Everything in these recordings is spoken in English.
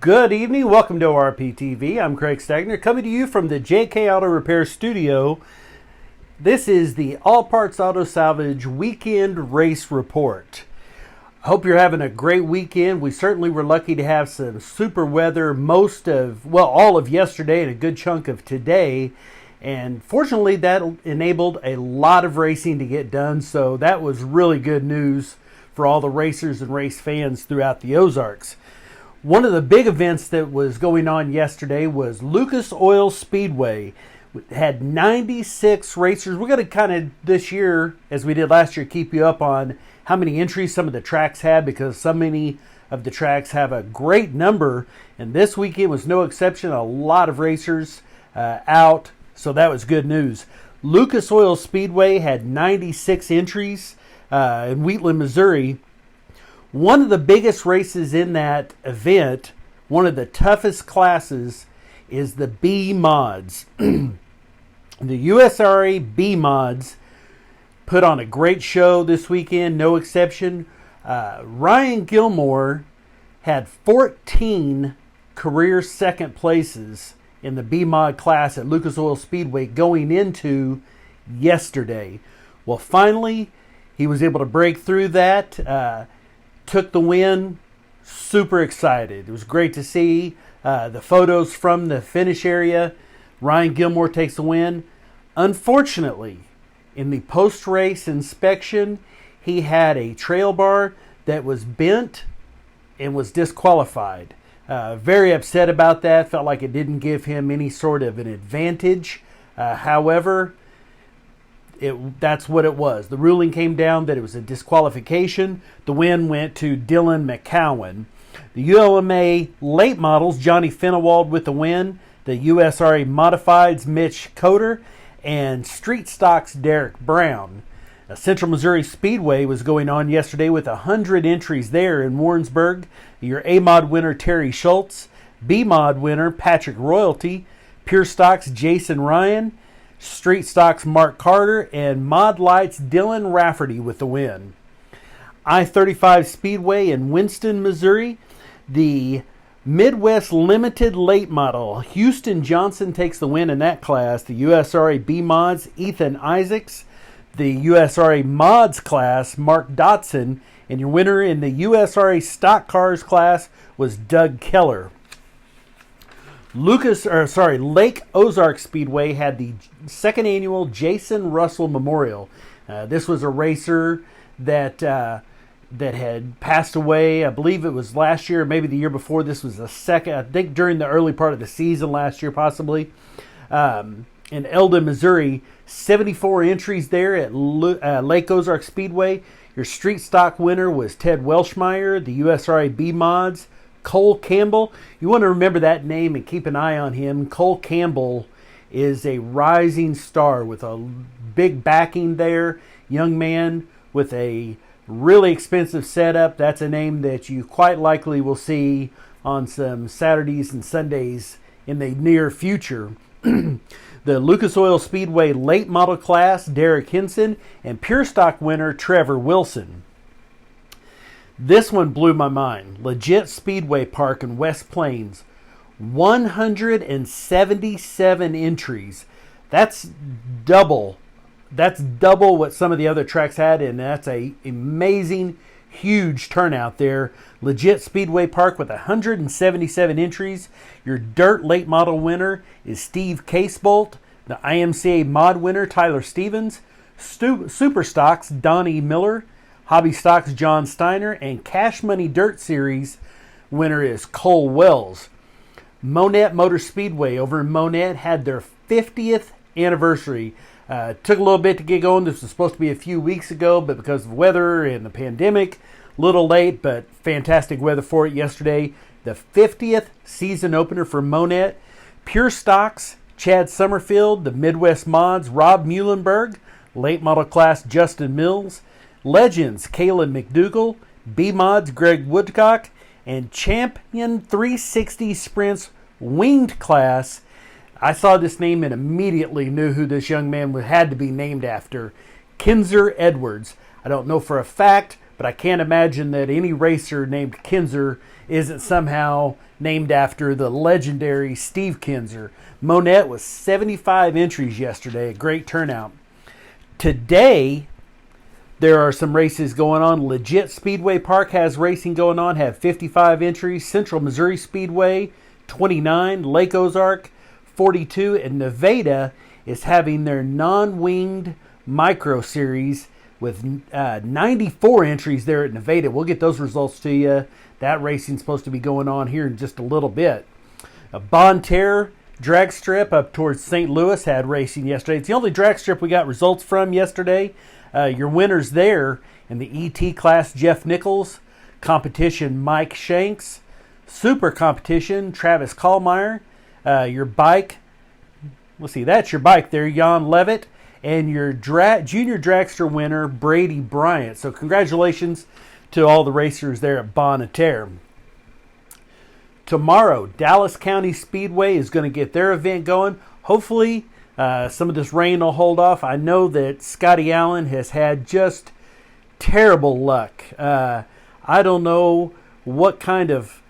Good evening. Welcome to RPTV. I'm Craig Stagner coming to you from the JK Auto Repair Studio. This is the All Parts Auto Salvage Weekend Race Report. I hope you're having a great weekend. We certainly were lucky to have some super weather all of yesterday and a good chunk of today. And fortunately, that enabled a lot of racing to get done. So that was really good news for all the racers and race fans throughout the Ozarks. One of the big events that was going on yesterday was Lucas Oil Speedway. It had 96 racers. We're going to kind of this year, as we did last year, keep you up on how many entries some of the tracks had, because so many of the tracks have a great number. And this weekend was no exception. A lot of racers out, so that was good news. Lucas Oil Speedway had 96 entries in Wheatland, Missouri. One of the biggest races in that event, one of the toughest classes, is the B mods. The USRA B mods put on a great show this weekend, no exception. Ryan Gilmore had 14 career second places in the B mod class at Lucas Oil Speedway going into yesterday. Well, finally, he was able to break through that. Took the win. Super excited. It was great to see the photos from the finish area. Ryan Gilmore takes the win. Unfortunately, in the post-race inspection, he had a trail bar that was bent and was disqualified. Very upset about that. Felt like it didn't give him any sort of an advantage. However, that's what it was. The ruling came down that it was a disqualification. The win went to Dylan McCowan. The ULMA late models, Johnny Fenewald with the win. The USRA modifieds, Mitch Coder. And street stocks, Derek Brown. Central Missouri Speedway was going on yesterday with 100 entries there in Warrensburg. Your A-Mod winner, Terry Schultz. B-Mod winner, Patrick Royalty. Pure Stocks, Jason Ryan. Street Stocks, Mark Carter, and Mod Lights, Dylan Rafferty with the win. I-35 Speedway in Winston, Missouri. The Midwest Limited Late Model, Houston Johnson takes the win in that class. The USRA B Mods, Ethan Isaacs. The USRA Mods class, Mark Dotson. And your winner in the USRA Stock Cars class was Doug Keller. Lake Ozark Speedway had the second annual Jason Russell Memorial. This was a racer that had passed away. I believe it was last year, or maybe the year before. This was the second, I think, during the early part of the season last year, possibly. In Eldon, Missouri, 74 entries there at Lake Ozark Speedway. Your street stock winner was Ted Welshmeyer, the USRA B Mods. Cole Campbell, you want to remember that name and keep an eye on him. Cole Campbell is a rising star with a big backing there. Young man with a really expensive setup. That's a name that you quite likely will see on some Saturdays and Sundays in the near future. The Lucas Oil Speedway late model class, Derek Hinson, and Pure Stock winner, Trevor Wilson. This one blew my mind. Legit Speedway Park in West Plains. 177 entries. That's double what some of the other tracks had, and that's a amazing, huge turnout there. Legit Speedway Park with 177 entries. Your dirt late model winner is Steve Casebolt. The IMCA mod winner, Tyler Stevens. Super Stocks, Donnie Miller. Hobby Stocks, John Steiner, and Cash Money Dirt Series winner is Cole Wells. Monette Motor Speedway over in Monette had their 50th anniversary. Took a little bit to get going. This was supposed to be a few weeks ago, but because of weather and the pandemic, a little late, but fantastic weather for it yesterday. The 50th season opener for Monette. Pure Stocks, Chad Summerfield. The Midwest Mods, Rob Muhlenberg. Late model class, Justin Mills. Legends, Kayla McDougall, B-Mods, Greg Woodcock, and Champion 360 Sprints Winged class. I saw this name and immediately knew who this young man had to be named after. Kinzer Edwards. I don't know for a fact, but I can't imagine that any racer named Kinser isn't somehow named after the legendary Steve Kinser. Monette was 75 entries yesterday, a great turnout. Today, there are some races going on. Legit Speedway Park has racing going on, have 55 entries. Central Missouri Speedway, 29. Lake Ozark, 42. And Nevada is having their non-winged micro series with 94 entries there at Nevada. We'll get those results to you. That racing's supposed to be going on here in just a little bit. Bon Terre drag strip up towards St. Louis had racing yesterday. It's the only drag strip we got results from yesterday. Your winners there in the ET class, Jeff Nichols. Competition, Mike Shanks. Super competition, Travis Kallmeyer. Your bike, let's see, that's your bike there, Jan Levitt. And your junior dragster winner, Brady Bryant. So congratulations to all the racers there at Bon Terre. Tomorrow, Dallas County Speedway is going to get their event going. Hopefully, some of this rain will hold off. I know that Scotty Allen has had just terrible luck. I don't know what kind of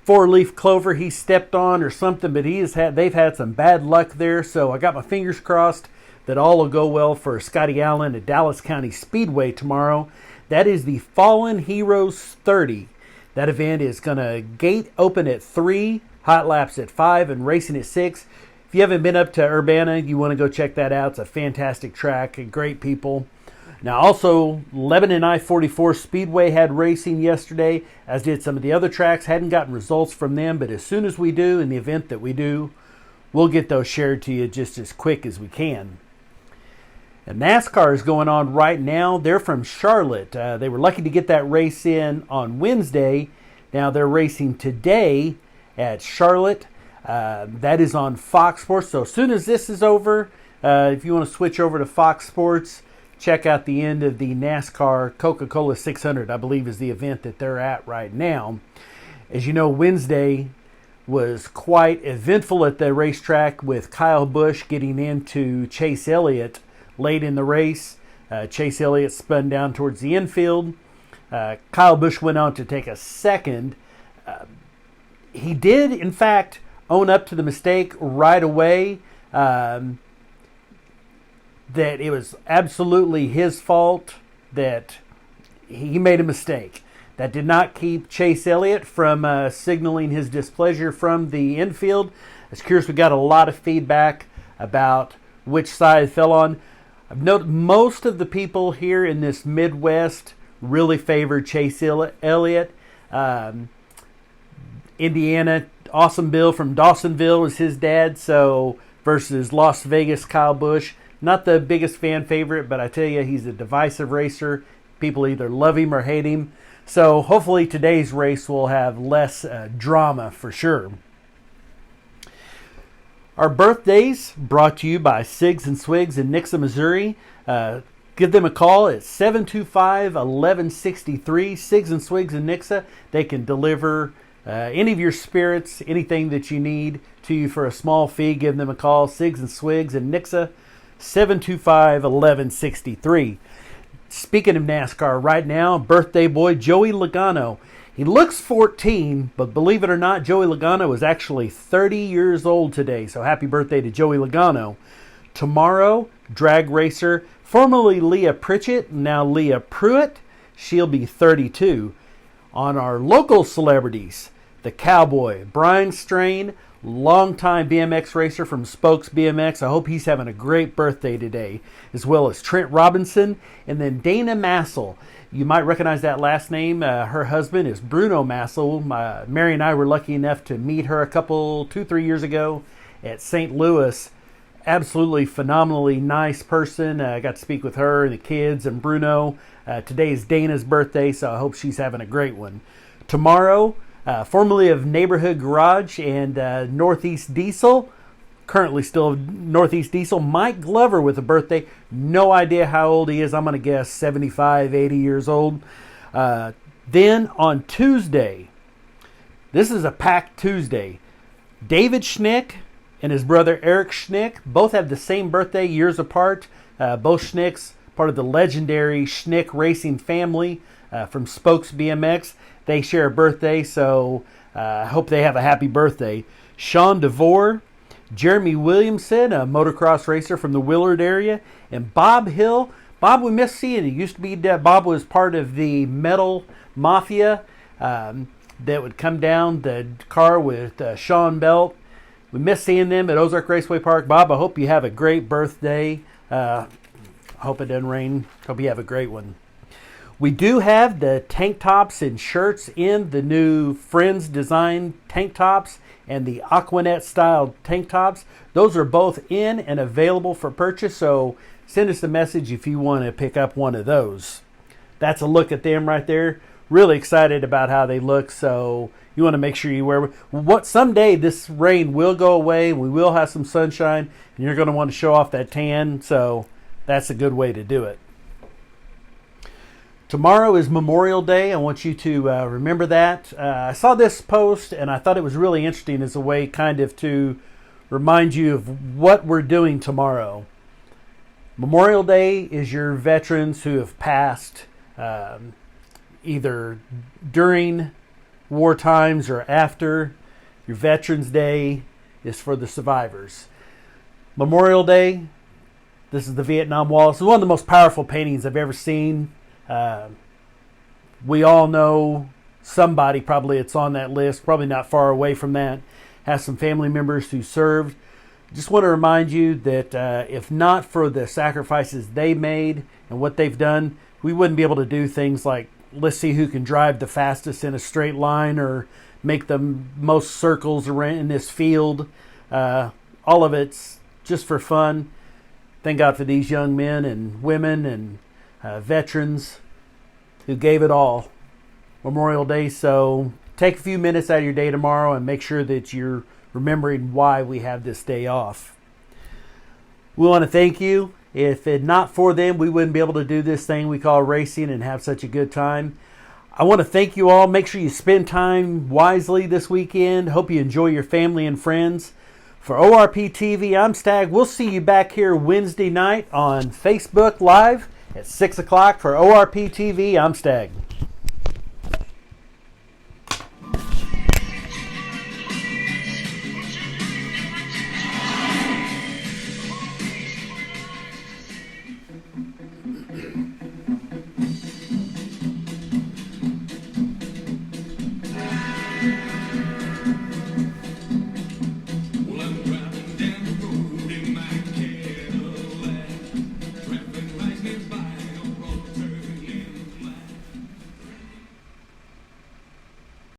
four-leaf clover he stepped on or something, but they've had some bad luck there. So I got my fingers crossed that all will go well for Scotty Allen at Dallas County Speedway tomorrow. That is the Fallen Heroes 30. That event is going to gate open at 3, hot laps at 5, and racing at 6. If you haven't been up to Urbana, you want to go check that out. It's a fantastic track and great people. Now also, Lebanon I-44 Speedway had racing yesterday, as did some of the other tracks. Hadn't gotten results from them, but as soon as we do, in the event that we do, we'll get those shared to you just as quick as we can. And NASCAR is going on right now. They're from Charlotte. They were lucky to get that race in on Wednesday. Now they're racing today at Charlotte. That is on Fox Sports. So as soon as this is over, if you want to switch over to Fox Sports, check out the end of the NASCAR Coca-Cola 600, I believe is the event that they're at right now. As you know, Wednesday was quite eventful at the racetrack with Kyle Busch getting into Chase Elliott late in the race. Chase Elliott spun down towards the infield. Kyle Busch went on to take a second. He did, in fact, own up to the mistake right away. That it was absolutely his fault, that he made a mistake. That did not keep Chase Elliott from signaling his displeasure from the infield. As curious, we got a lot of feedback about which side it fell on. I've noted most of the people here in this Midwest really favor Chase Elliott. Indiana, Awesome Bill from Dawsonville is his dad, so versus Las Vegas, Kyle Busch. Not the biggest fan favorite, but I tell you, he's a divisive racer. People either love him or hate him. So hopefully today's race will have less drama for sure. Our birthdays brought to you by Sigs and Swigs in Nixa, Missouri. Give them a call at 725-1163. Sigs and Swigs in Nixa. They can deliver any of your spirits, anything that you need to you for a small fee. Give them a call. Sigs and Swigs in Nixa, 725-1163. Speaking of NASCAR right now, birthday boy Joey Logano. He looks 14, but believe it or not, Joey Logano is actually 30 years old today. So happy birthday to Joey Logano. Tomorrow, drag racer, formerly Leah Pritchett, now Leah Pruitt. She'll be 32. On our local celebrities, the Cowboy, Brian Strain, longtime BMX racer from Spokes BMX. I hope he's having a great birthday today, as well as Trent Robinson, and then Dana Massel. You might recognize that last name. Her husband is Bruno Massel. Mary and I were lucky enough to meet her 2-3 years ago at St. Louis. Absolutely phenomenally nice person. I got to speak with her and the kids and Bruno. Today is Dana's birthday, so I hope she's having a great one. Tomorrow, formerly of Neighborhood Garage and Northeast Diesel, currently still Northeast Diesel, Mike Glover with a birthday. No idea how old he is. I'm going to guess 75, 80 years old. Then on Tuesday, this is a packed Tuesday. David Schnick and his brother Eric Schnick both have the same birthday, years apart. Both Schnicks, part of the legendary Schnick racing family. from Spokes BMX. They share a birthday, so I hope they have a happy birthday. Sean DeVore, Jeremy Williamson, a motocross racer from the Willard area, and Bob Hill. Bob, we miss seeing you. Used to be Bob was part of the metal mafia that would come down the car with Sean Belt. We miss seeing them at Ozark Raceway Park. Bob, I hope you have a great birthday. I hope it doesn't rain. Hope you have a great one. We do have the tank tops and shirts in the new Friends Design tank tops and the Aquanet style tank tops. Those are both in and available for purchase, so send us a message if you want to pick up one of those. That's a look at them right there. Really excited about how they look, so you want to make sure you wear what. Someday this rain will go away. We will have some sunshine, and you're going to want to show off that tan, so that's a good way to do it. Tomorrow is Memorial Day. I want you to remember that. I saw this post, and I thought it was really interesting as a way kind of to remind you of what we're doing tomorrow. Memorial Day is your veterans who have passed either during war times or after. Your Veterans Day is for the survivors. Memorial Day, this is the Vietnam Wall. It's one of the most powerful paintings I've ever seen. We all know somebody, probably it's on that list, probably not far away from that, has some family members who served. Just want to remind you that if not for the sacrifices they made and what they've done, we wouldn't be able to do things like, let's see who can drive the fastest in a straight line or make the most circles around in this field. All of it's just for fun. Thank God for these young men and women and veterans who gave it all. Memorial Day, so take a few minutes out of your day tomorrow and make sure that you're remembering why we have this day off. We want to thank you. If it not for them, we wouldn't be able to do this thing we call racing and have such a good time. I want to thank you all. Make sure you spend time wisely this weekend. Hope you enjoy your family and friends. For ORP TV, I'm Stag. We'll see you back here Wednesday night on Facebook Live at 6 o'clock. For ORP TV, I'm Stag.